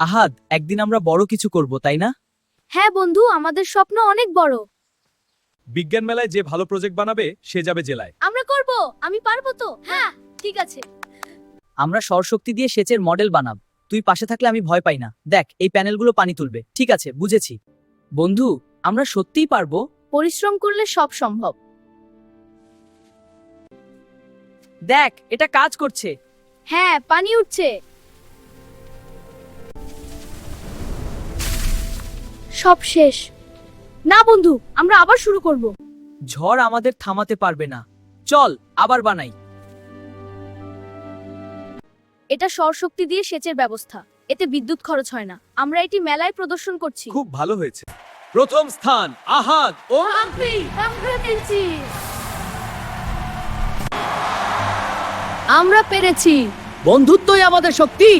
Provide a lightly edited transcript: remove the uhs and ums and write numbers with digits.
আহাদ, একদিন আমরা বড় কিছু করব, তাই না? হ্যাঁ বন্ধু, আমাদের স্বপ্ন অনেক বড়। বিজ্ঞান মেলায় যে ভালো প্রজেক্ট বানাবে সে যাবে জেলায়। আমরা করব, আমি পারবো তো। হ্যাঁ, ঠিক আছে। আমরা সৌরশক্তি দিয়ে সেচের মডেল বানাব। তুই পাশে থাকলে আমি ভয় পাই না। দেখ, এই প্যানেলগুলো পানি তুলবে। ঠিক আছে, বুঝেছি। বন্ধু, আমরা সত্যিই পারবো। পরিশ্রম করলে সব সম্ভব। দেখ, এটা কাজ করছে। হ্যাঁ, পানি উঠছে। সব শেষ। না বন্ধু, আমরা আবার শুরু করব। ঝড় আমাদের থামাতে পারবে না। চল, আবার বানাই। এটা সৌরশক্তি দিয়ে সেচের ব্যবস্থা। এতে বিদ্যুৎ খরচ হয় না। আমরা এটি মেলায় প্রদর্শন করছি। খুব ভালো হয়েছে। প্রথম স্থান আহাদ ও আমরা পেরেছি। বন্ধুত্বই আমাদের শক্তি।